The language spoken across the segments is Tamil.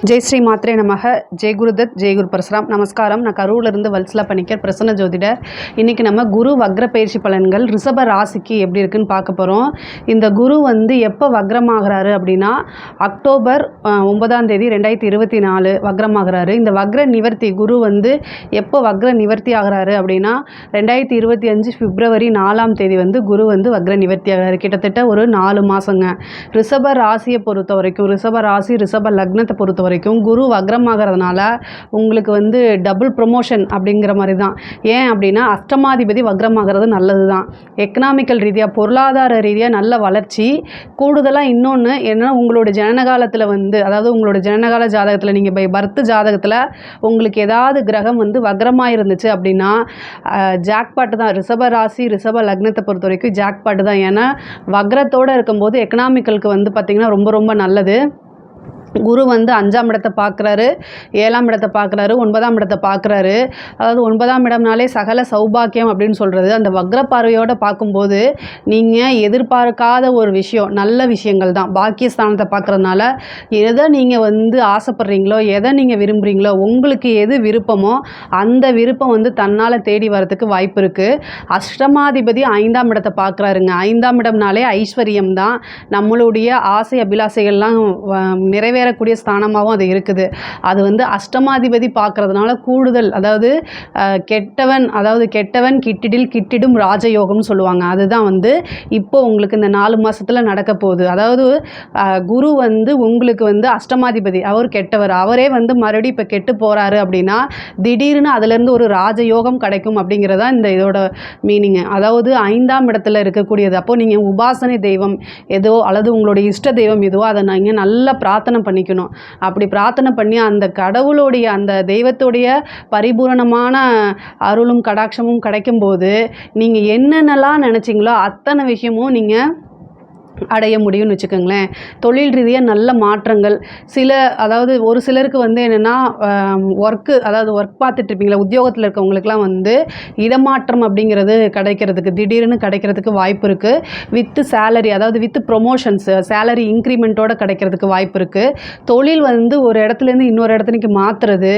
ஜெய் ஸ்ரீ மாத்ரே நமக. ஜெய் குருதத், ஜெய் குரு பரசுராம். நமஸ்காரம். நான் கரூர்லேருந்து வல்சலா பணிக்கர், பிரசன்ன ஜோதிடர். இன்றைக்கி நம்ம குரு வக்ர பயிற்சி பலன்கள் ரிஷப ராசிக்கு எப்படி இருக்குன்னு பார்க்க போகிறோம். இந்த குரு எப்போ வக்ரமாகிறாரு அப்படின்னா அக்டோபர் 9ஆம் தேதி 2024 வக்ரமாகிறாரு. இந்த வக்ர நிவர்த்தி குரு எப்போ வக்ர நிவர்த்தி ஆகிறாரு அப்படின்னா 2025 பிப்ரவரி 4ஆம் தேதி குரு வக்ர நிவர்த்தி ஆகிறாரு. கிட்டத்தட்ட ஒரு 4 மாதங்க. ரிஷப ராசியை பொறுத்த வரைக்கும், ரிஷப ராசி ரிஷப லக்னத்தை பொறுத்த வரைக்கும் குரு வக்ரமாகிறதுனால உங்களுக்கு டபுள் ப்ரொமோஷன் அப்படிங்கிற மாதிரி தான். ஏன் அப்படின்னா அஷ்டமாதிபதி வக்ரமாகிறது நல்லது தான். எக்கனாமிக்கல் ரீதியாக, பொருளாதார ரீதியாக நல்ல வளர்ச்சி. கூடுதலாக இன்னொன்று என்னென்னா, உங்களோட ஜனனகாலத்தில் அதாவது உங்களோட ஜனனகால ஜாதகத்தில் நீங்கள் பை பர்த் ஜாதகத்தில் உங்களுக்கு ஏதாவது கிரகம் வக்ரமாக இருந்துச்சு அப்படின்னா ஜாக்பாட்டு தான். ரிஷப ராசி ரிஷப லக்னத்தை பொறுத்த வரைக்கும் ஜாக்பாட்டு தான். ஏன்னா வக்ரத்தோடு இருக்கும்போது எக்கனாமிக்கலுக்கு பார்த்திங்கன்னா ரொம்ப ரொம்ப நல்லது. குரு 5ஆம் இடத்தை பார்க்குறாரு, 7ஆம் இடத்தை பார்க்குறாரு, 9ஆம் இடத்தை பார்க்குறாரு. அதாவது 9ஆம் இடம்னாலே சகல சௌபாக்கியம் அப்படின்னு சொல்கிறது. அந்த வக்ர பார்வையோடு பார்க்கும்போது நீங்கள் எதிர்பார்க்காத ஒரு விஷயம், நல்ல விஷயங்கள் தான். பாக்கியஸ்தானத்தை பார்க்குறதுனால எதை நீங்கள் ஆசைப்படுறீங்களோ, எதை நீங்கள் விரும்புகிறீங்களோ, உங்களுக்கு எது விருப்பமோ அந்த விருப்பம் தன்னால் தேடி வரத்துக்கு வாய்ப்பு இருக்குது. அஷ்டமாதிபதி 5ஆம் இடத்தை பார்க்குறாருங்க. 5ஆம் இடம்னாலே ஐஸ்வர்யம் தான். நம்மளுடைய ஆசை அபிலாசைகள்லாம் நிறைவேறக்கூடிய ஸ்தானமாகவும் அது இருக்குது. அது அஷ்டமாதிபதி பார்க்கறதுனால கூடுதல், அதாவது கெட்டவன் கிட்டிடும் ராஜயோகம்னு சொல்லுவாங்க. அதுதான் இப்போ உங்களுக்கு இந்த 4 மாதத்தில் நடக்க போகுது. அதாவது குரு உங்களுக்கு அஷ்டமாதிபதி, அவர் கெட்டவர். அவரே மறுபடியும் இப்போ கெட்டு போகிறாரு அப்படின்னா திடீர்னு அதுலேருந்து ஒரு ராஜயோகம் கிடைக்கும் அப்படிங்கிறதா இந்த இதோட மீனிங்கு. அதாவது 5ஆம் இடத்துல இருக்கக்கூடியது. அப்போது நீங்கள் உபாசனை தெய்வம் ஏதோ அல்லது உங்களுடைய இஷ்ட தெய்வம் ஏதோ அதை நீங்கள் நல்லா பிரார்த்தனை பண்ணிக்கணும். அப்படி பிரார்த்தனை பண்ணி அந்த கடவுளுடைய, அந்த தெய்வத்துடைய பரிபூரணமான அருளும் கடாட்சமும் கிடைக்கும்போது நீங்கள் என்னென்னலாம் நினச்சிங்களோ அத்தனை விஷயமும் நீங்கள் அடைய முடியும்னு வச்சுக்கோங்களேன். தொழில் ரீதியாக நல்ல மாற்றங்கள். அதாவது ஒரு சிலருக்கு என்னென்னா ஒர்க் பார்த்துட்ருப்பீங்களா, உத்தியோகத்தில் இருக்கவங்களுக்குலாம் இடமாற்றம் அப்படிங்கிறது திடீர்னு கிடைக்கிறதுக்கு வாய்ப்பு இருக்குது. வித்து சேலரி, அதாவது வித்து ப்ரொமோஷன்ஸ், சேலரி இன்க்ரிமெண்ட்டோடு கிடைக்கிறதுக்கு வாய்ப்பு இருக்குது. தொழில் ஒரு இடத்துலேருந்து இன்னொரு இடத்துக்கு மாற்றுறது,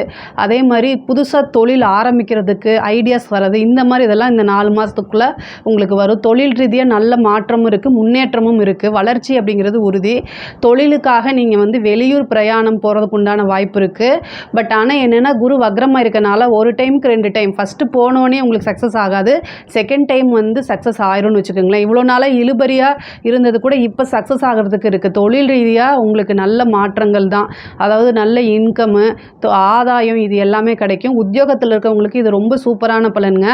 அதே மாதிரி புதுசாக தொழில் ஆரம்பிக்கிறதுக்கு ஐடியாஸ் வர்றது, இந்த மாதிரி இதெல்லாம் இந்த 4 மாதத்துக்குள்ளே உங்களுக்கு வரும். தொழில் ரீதியாக நல்ல மாற்றமும் இருக்குது, முன்னேற்றமும் இருக்குது. வளர்ச்சி அப்படிங்கிறது உறுதி. தொழிலுக்காக நீங்கள் வெளியூர் பிரயாணம் போகிறதுக்கு உண்டான வாய்ப்பு இருக்குது. பட் ஆனால் என்னென்னா குரு வக்ரமாக இருக்கனால ஒரு டைமுக்கு 2 டைம், ஃபஸ்ட்டு போனோடனே உங்களுக்கு சக்ஸஸ் ஆகாது, செகண்ட் டைம் சக்ஸஸ் ஆயிரும்னு வச்சுக்கோங்களேன். இவ்வளோ நாளாக இழுபறியாக இருந்தது கூட இப்போ சக்ஸஸ் ஆகிறதுக்கு இருக்குது. தொழில் ரீதியாக உங்களுக்கு நல்ல மாற்றங்கள் தான். அதாவது நல்ல இன்கம்மு, ஆதாயம், இது எல்லாமே கிடைக்கும். உத்தியோகத்தில் இருக்கவங்களுக்கு இது ரொம்ப சூப்பரான பலனுங்க.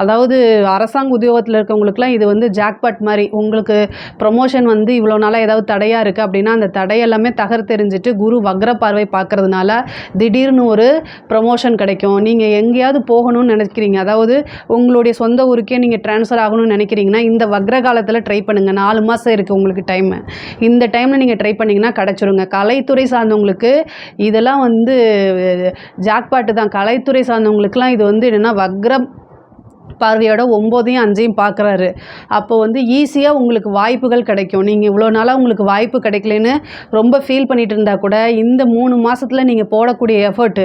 அதாவது அரசாங்க உத்தியோகத்தில் இருக்கவங்களுக்குலாம் இது ஜாக்பாட் மாதிரி. உங்களுக்கு ப்ரொமோஷன் இவ்வளோ நாளாக ஏதாவது தடையாக இருக்குது அப்படின்னா அந்த தடையெல்லாமே தகர்த்தெறிஞ்சிட்டு குரு வக்ர பார்வை பார்க்கறதுனால திடீர்னு ஒரு ப்ரொமோஷன் கிடைக்கும். நீங்கள் எங்கேயாவது போகணும்னு நினைக்கிறீங்க, அதாவது உங்களுடைய சொந்த ஊருக்கே நீங்கள் ட்ரான்ஸ்ஃபர் ஆகணும்னு நினைக்கிறீங்கன்னா இந்த வக்ர காலத்தில் ட்ரை பண்ணுங்கள். 4 மாதம் இருக்குது உங்களுக்கு டைமு. இந்த டைமில் நீங்கள் ட்ரை பண்ணிங்கன்னா கிடச்சிருங்க. கலைத்துறை சார்ந்தவங்களுக்கு இதெல்லாம் ஜாக்பாட்டு தான். கலைத்துறை சார்ந்தவங்களுக்குலாம் இது என்னென்னா வக்ரம் பார்வையோட 9ஐயும் 5ஐயும் பார்க்குறாரு. அப்போ ஈஸியாக உங்களுக்கு வாய்ப்புகள் கிடைக்கும். நீங்கள் இவ்வளோ நாளாக உங்களுக்கு வாய்ப்பு கிடைக்கலன்னு ரொம்ப ஃபீல் பண்ணிகிட்டு இருந்தால் கூட இந்த 3 மாதத்தில் நீங்கள் போடக்கூடிய எஃபர்ட்டு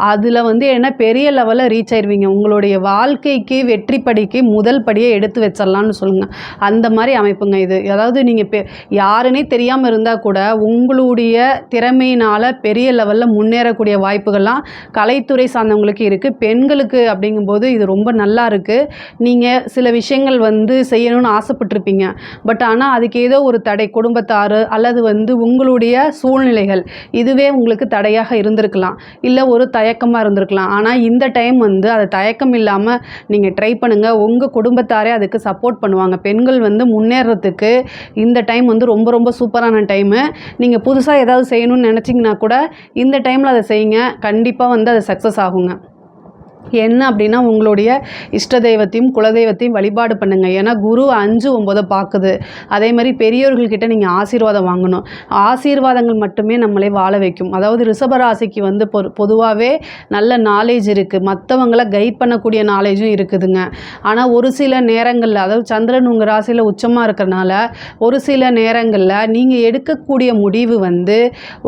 அதில் என்ன பெரிய லெவலில் ரீச் ஆயிடுவீங்க. உங்களுடைய வாழ்க்கைக்கு வெற்றி படிக்கு முதல் படியை எடுத்து வச்சிடலான்னு சொல்லுங்கள். அந்த மாதிரி அமைப்புங்க இது. அதாவது நீங்கள் யாருன்னே தெரியாமல் இருந்தால் கூட உங்களுடைய திறமையினால் பெரிய லெவலில் முன்னேறக்கூடிய வாய்ப்புகள்லாம் கலைத்துறை சார்ந்தவங்களுக்கு இருக்குது. பெண்களுக்கு அப்படிங்கும்போது இது ரொம்ப நல்லா இருக்குது. நீங்கள் சில விஷயங்கள் செய்யணும்னு ஆசைப்பட்டிருப்பீங்க. பட் ஆனால் அதுக்கு ஏதோ ஒரு தடை, குடும்பத்தார் அல்லது உங்களுடைய சூழ்நிலைகள் இதுவே உங்களுக்கு தடையாக இருந்திருக்கலாம், இல்லை ஒரு தயக்கமாக இருந்திருக்கலாம். ஆனால் இந்த டைம் அது தயக்கம் இல்லாமல் நீங்கள் ட்ரை பண்ணுங்கள். உங்கள் குடும்பத்தாரே அதுக்கு சப்போர்ட் பண்ணுவாங்க. பெண்கள் முன்னேறத்துக்கு இந்த டைம் ரொம்ப ரொம்ப சூப்பரான டைமு. நீங்கள் புதுசாக ஏதாவது செய்யணும்னு நினச்சிங்கன்னா கூட இந்த டைமில் அதை செய்யுங்க. கண்டிப்பாக அது சக்ஸஸ் ஆகுங்க. என்ன அப்படின்னா உங்களுடைய இஷ்ட தெய்வத்தையும் குலதெய்வத்தையும் வழிபாடு பண்ணுங்கள். ஏன்னா குரு 5, 9 பார்க்குது. அதே மாதிரி பெரியோர்கள்கிட்ட நீங்கள் ஆசீர்வாதம் வாங்கணும். ஆசீர்வாதங்கள் மட்டுமே நம்மளை வாழ வைக்கும். அதாவது ரிஷபராசிக்கு வந்து பொதுவாகவே நல்ல நாலேஜ் இருக்குது, மற்றவங்களை கைட் பண்ணக்கூடிய நாலேஜும் இருக்குதுங்க. ஆனால் ஒரு சில நேரங்களில், அதாவது சந்திரன் உங்கள் ராசியில் உச்சமாக இருக்கிறனால ஒரு சில நேரங்களில் நீங்கள் எடுக்கக்கூடிய முடிவு வந்து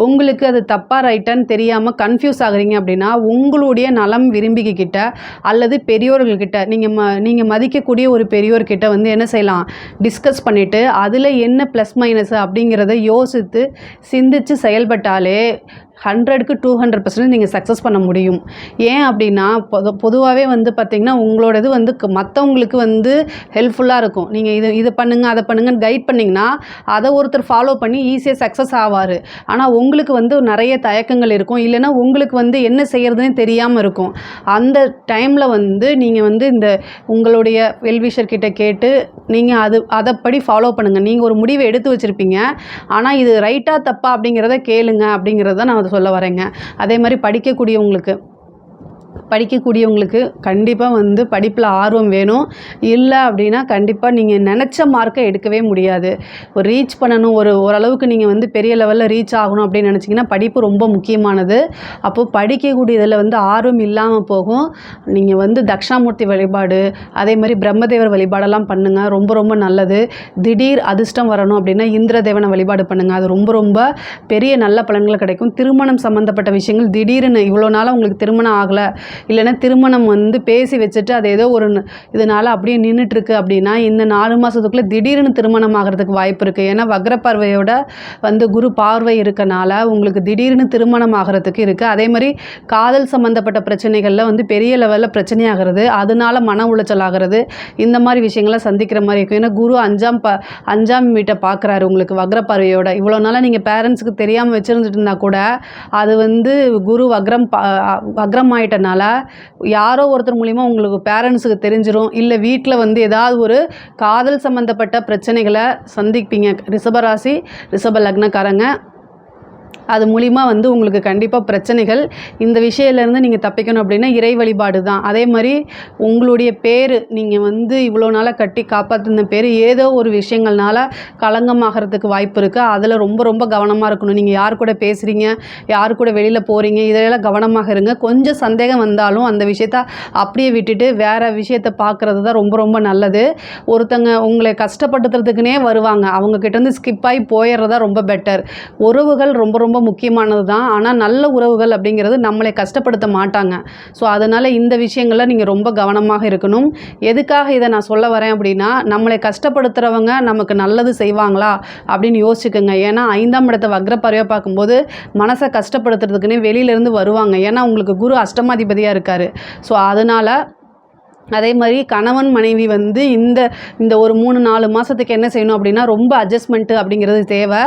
உங்களுக்கு அது தப்பாக ரைட்டான்னு தெரியாமல் கன்ஃபியூஸ் ஆகுறீங்க அப்படின்னா உங்களுடைய நலம் விரும்பிக்கிட்ட அல்லது பெரியோர்கள்கிட்ட நீங்கள் மதிக்கக்கூடிய ஒரு பெரியோர்கிட்ட வந்து என்ன செய்யலாம், டிஸ்கஸ் பண்ணிவிட்டு அதில் என்ன ப்ளஸ் மைனஸ் அப்படிங்கிறத யோசித்து சிந்தித்து செயல்பட்டாலே 100க்கு 200% நீங்கள் சக்ஸஸ் பண்ண முடியும். ஏன் அப்படின்னா பொதுவாகவே வந்து பார்த்திங்கன்னா உங்களோடது வந்து மற்றவங்களுக்கு வந்து ஹெல்ப்ஃபுல்லாக இருக்கும். நீங்கள் இது பண்ணுங்கள் அதை பண்ணுங்கன்னு கைட் பண்ணிங்கன்னா அதை ஒருத்தர் ஃபாலோ பண்ணி ஈஸியாக சக்ஸஸ் ஆவார். ஆனால் உங்களுக்கு வந்து நிறைய தயக்கங்கள் இருக்கும், இல்லைன்னா உங்களுக்கு வந்து என்ன செய்கிறதுனே தெரியாமல் இருக்கும். அந்த டைமில் வந்து நீங்கள் வந்து இந்த உங்களுடைய வெல்விஷர்கிட்ட கேட்டு நீங்கள் அதைப்படி ஃபாலோ பண்ணுங்கள். நீங்கள் ஒரு முடிவை எடுத்து வச்சுருப்பீங்க, ஆனால் இது ரைட்டாக தப்பா அப்படிங்கிறத கேளுங்க அப்படிங்கிறத நான் சொல்ல வரேங்க. அதே மாதிரி படிக்கக்கூடியவங்களுக்கு கண்டிப்பாக வந்து படிப்பில் ஆர்வம் வேணும். இல்லை அப்படின்னா கண்டிப்பாக நீங்கள் நினச்ச மார்க்கை எடுக்கவே முடியாது. ஒரு ரீச் பண்ணணும், ஓரளவுக்கு நீங்கள் வந்து பெரிய லெவலில் ரீச் ஆகணும் அப்படின்னு நினச்சிங்கன்னா படிப்பு ரொம்ப முக்கியமானது. அப்போது படிக்கக்கூடியதில் வந்து ஆர்வம் இல்லாமல் போகும். நீங்கள் வந்து தட்சிணாமூர்த்தி வழிபாடு, அதே மாதிரி பிரம்மதேவர் வழிபாடெல்லாம் பண்ணுங்கள், ரொம்ப ரொம்ப நல்லது. திடீர் அதிர்ஷ்டம் வரணும் அப்படின்னா இந்திரதேவனை வழிபாடு பண்ணுங்கள், அது ரொம்ப ரொம்ப பெரிய நல்ல பலன்கள் கிடைக்கும். திருமணம் சம்மந்தப்பட்ட விஷயங்கள் திடீர்னு இவ்வளோ நாளாக உங்களுக்கு திருமணம் ஆகலை, இல்லைன்னா திருமணம் வந்து பேசி வச்சுட்டு அது ஏதோ ஒரு இதனால் அப்படியே நின்றுட்டுருக்கு அப்படின்னா இந்த 4 மாதத்துக்குள்ளே திடீர்னு திருமணம் ஆகிறதுக்கு வாய்ப்பு இருக்குது. ஏன்னா வக்ர பார்வையோட வந்து குரு பார்வை இருக்கனால உங்களுக்கு திடீர்னு திருமணம் ஆகிறதுக்கு இருக்குது. அதே மாதிரி காதல் சம்மந்தப்பட்ட பிரச்சனைகளில் வந்து பெரிய லெவலில் பிரச்சனையாகிறது, அதனால மன உளைச்சல் ஆகிறது, இந்த மாதிரி விஷயங்களை சந்திக்கிற மாதிரி இருக்கும். ஏன்னா குரு 5ஆம் வீட்டை பார்க்குறாரு உங்களுக்கு வக்ர பார்வையோட. இவ்வளோ நாளாக நீங்கள் பேரண்ட்ஸுக்கு தெரியாமல் வச்சுருந்துட்டு இருந்தால் கூட அது வந்து குரு வக்ரம் ஆயிட்டனால யாரோ ஒருத்தர் மூலிமா உங்களுக்கு பேரண்ட்ஸுக்கு தெரிஞ்சிடும். இல்லை வீட்டில் வந்து ஏதாவது ஒரு காதல் சம்மந்தப்பட்ட பிரச்சனைகளை சந்திப்பீங்க. ரிஷபராசி ரிஷப லக்னக்காரங்க அது மூலிமா வந்து உங்களுக்கு கண்டிப்பாக பிரச்சனைகள். இந்த விஷயத்துலேருந்து நீங்கள் தப்பிக்கணும் அப்படின்னா இறை வழிபாடு தான். அதே மாதிரி உங்களுடைய பேர், நீங்கள் வந்து இவ்வளோ நாளாக கட்டி காப்பாற்றின பேர் ஏதோ ஒரு விஷயங்கள்னால களங்கமாகறதுக்கு வாய்ப்பு இருக்குது. அதில் ரொம்ப ரொம்ப கவனமாக இருக்கணும். நீங்கள் யார் கூட பேசுகிறீங்க, யார் கூட வெளியில் போகிறீங்க, இதெல்லாம் கவனமாக இருங்க. கொஞ்சம் சந்தேகம் வந்தாலும் அந்த விஷயத்த அப்படியே விட்டுட்டு வேறு விஷயத்தை பார்க்குறது தான் ரொம்ப ரொம்ப நல்லது. ஒருத்தங்க உங்களை கஷ்டப்படுத்துறதுக்குனே வருவாங்க, அவங்கக்கிட்டேருந்து ஸ்கிப் ஆகி போயிடுறதா ரொம்ப பெட்டர். உறவுகள் ரொம்ப ரொம்ப முக்கியமானது தான். ஆனால் நல்ல உறவுகள் அப்படிங்கிறது நம்மளை கஷ்டப்படுத்த மாட்டாங்க. ஸோ அதனால் இந்த விஷயங்களில் நீங்கள் ரொம்ப கவனமாக இருக்கணும். எதுக்காக இதை நான் சொல்ல வரேன் அப்படின்னா, நம்மளை கஷ்டப்படுத்துகிறவங்க நமக்கு நல்லது செய்வாங்களா அப்படின்னு யோசிச்சுக்கோங்க. ஏன்னா 5ஆம் இடத்தை வக்ர பார்வையாக பார்க்கும்போது மனசை கஷ்டப்படுத்துறதுக்குன்னே வெளியிலேருந்து வருவாங்க. ஏன்னா உங்களுக்கு குரு அஷ்டமாதிபதியாக இருக்கார். ஸோ அதனால் அதே மாதிரி கணவன் மனைவி வந்து இந்த ஒரு 3-4 மாதத்துக்கு என்ன செய்யணும் அப்படின்னா ரொம்ப அட்ஜஸ்ட்மெண்ட்டு அப்படிங்கிறது தேவை.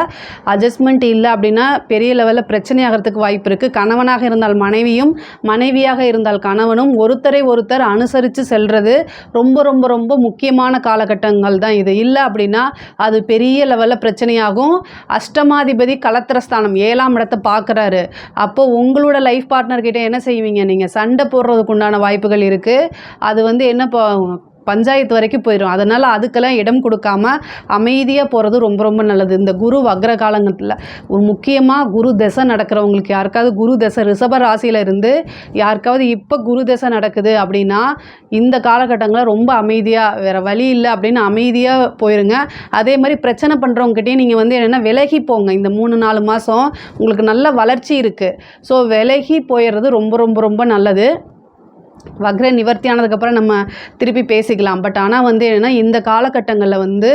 அட்ஜஸ்ட்மெண்ட் இல்லை அப்படின்னா பெரிய லெவலில் பிரச்சனை ஆகிறதுக்கு வாய்ப்பு இருக்குது. கணவனாக இருந்தால் மனைவியும், மனைவியாக இருந்தால் கணவனும் ஒருத்தரை ஒருத்தர் அனுசரித்து செல்வது ரொம்ப ரொம்ப ரொம்ப முக்கியமான காலகட்டங்கள் தான் இது. இல்லை அப்படின்னா அது பெரிய லெவலில் பிரச்சனையாகும். அஷ்டமாதிபதி கலத்திரஸ்தானம் 7ஆம் இடத்தை பார்க்குறாரு. அப்போது உங்களோட லைஃப் பார்ட்னர்கிட்ட என்ன செய்வீங்க, நீங்கள் சண்டை போடுறதுக்கு உண்டான வாய்ப்புகள் இருக்குது. அது வந்து என்ன பஞ்சாயத்து வரைக்கும் போயிடும். அதனால் அதுக்கெல்லாம் இடம் கொடுக்காம அமைதியாக போகிறது ரொம்ப ரொம்ப நல்லது. இந்த குரு வக்ர காலங்கத்தில் ஒரு முக்கியமாக குரு தசை நடக்கிறவங்களுக்கு, யாருக்காவது குரு தசை ரிஷப ராசியில் இருந்து யாருக்காவது இப்போ குரு தசை நடக்குது அப்படின்னா இந்த காலகட்டங்களில் ரொம்ப அமைதியாக, வேறு வழி இல்லை அப்படின்னு அமைதியாக போயிருங்க. அதே மாதிரி பிரச்சனை பண்ணுறவங்ககிட்டயும் நீங்கள் வந்து என்னென்னா விலகி போங்க. இந்த 3-4 மாதம் உங்களுக்கு நல்ல வளர்ச்சி இருக்குது. ஸோ விலகி போயிடுறது ரொம்ப ரொம்ப ரொம்ப நல்லது. வக்ர நிவர்த்தி ஆனதுக்கப்புறம் நம்ம திருப்பி பேசிக்கலாம். பட் ஆனால் வந்து என்னென்னா இந்த காலகட்டங்களில் வந்து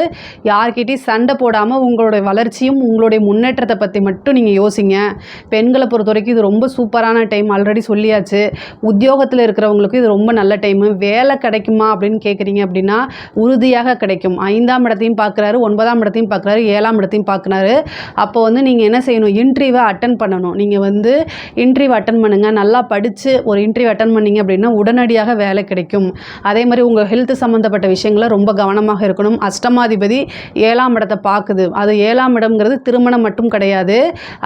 யார்கிட்டையும் சண்டை போடாமல் உங்களுடைய வளர்ச்சியும் உங்களுடைய முன்னேற்றத்தை பற்றி மட்டும் நீங்கள் யோசிங்க. பெண்களை பொறுத்த வரைக்கும் இது ரொம்ப சூப்பரான டைம், ஆல்ரெடி சொல்லியாச்சு. உத்தியோகத்தில் இருக்கிறவங்களுக்கு இது ரொம்ப நல்ல டைமு. வேலை கிடைக்குமா அப்படின்னு கேட்குறீங்க அப்படின்னா உறுதியாக கிடைக்கும். 5ஆம் இடத்தையும் பார்க்குறாரு, 9ஆம் இடத்தையும் பார்க்குறாரு, 7ஆம் இடத்தையும் பார்க்குறாரு. அப்போ வந்து நீங்கள் என்ன செய்யணும், இன்டர்வியூவை அட்டன் பண்ணணும். நீங்கள் வந்து இன்டர்வியூ அட்டன் பண்ணுங்கள். நல்லா படித்து ஒரு இன்டர்வியூ அட்டன் பண்ணிங்க அப்படின்னா உடனடியாக வேலை கிடைக்கும். அதே மாதிரி உங்கள் ஹெல்த் சம்மந்தப்பட்ட விஷயங்களை ரொம்ப கவனமாக இருக்கணும். அஷ்டமாதிபதி 7ஆம் இடத்தை பார்க்குது. அது 7ஆம் இடம்ங்கிறது திருமணம் மட்டும் கிடையாது,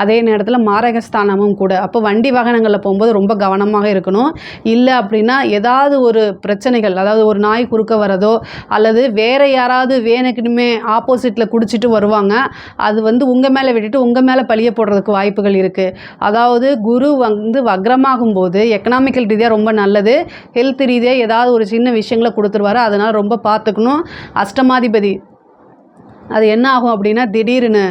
அதே நேரத்தில் மாரகஸ்தானமும் கூட. அப்போ வண்டி வாகனங்களில் போகும்போது ரொம்ப கவனமாக இருக்கணும். இல்லை அப்படின்னா ஏதாவது ஒரு பிரச்சனைகள், அதாவது ஒரு நாய் குறுக்க வரதோ அல்லது வேறு யாராவது வேணுக்குனுமே ஆப்போசிட்டில் குடிச்சிட்டு வருவாங்க, அது வந்து உங்கள் மேலே விட்டுட்டு உங்கள் மேலே பழிய போடுறதுக்கு வாய்ப்புகள் இருக்குது. அதாவது குரு வந்து வக்ரமாகும் போது எக்கனாமிக்கல் ரீதியாக ரொம்ப நல்லது, ஹெல்த் ரீதியாக ஏதாவது ஒரு சின்ன விஷயங்களை கொடுத்துருவாரு. அதனால் ரொம்ப பார்த்துக்கணும். அஷ்டமாதிபதி அது என்ன ஆகும் அப்படின்னா திடீர்னு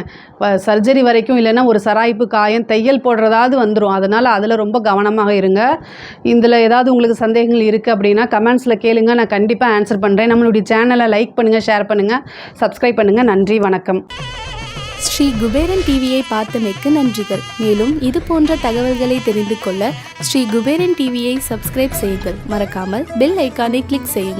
சர்ஜரி வரைக்கும், இல்லைன்னா ஒரு சராய்ப்பு காயம் தையல் போடுறதாவது வந்துடும். அதனால் அதில் ரொம்ப கவனமாக இருங்க. இதில் ஏதாவது உங்களுக்கு சந்தேகங்கள் இருக்குது அப்படின்னா கமெண்ட்ஸில் கேளுங்க, நான் கண்டிப்பாக ஆன்சர் பண்ணுறேன். நம்மளுடைய சேனலை லைக் பண்ணுங்கள், ஷேர் பண்ணுங்கள், சப்ஸ்கிரைப் பண்ணுங்கள். நன்றி, வணக்கம். ஸ்ரீ குபேரன் டிவியை பார்த்தமைக்கு நன்றிகள். மேலும் இது போன்ற தகவல்களை தெரிந்து கொள்ள ஸ்ரீ குபேரன் டிவியை சப்ஸ்கிரைப் செய்யுங்கள். மறக்காமல் பெல் ஐக்கானை கிளிக் செய்யுங்கள்.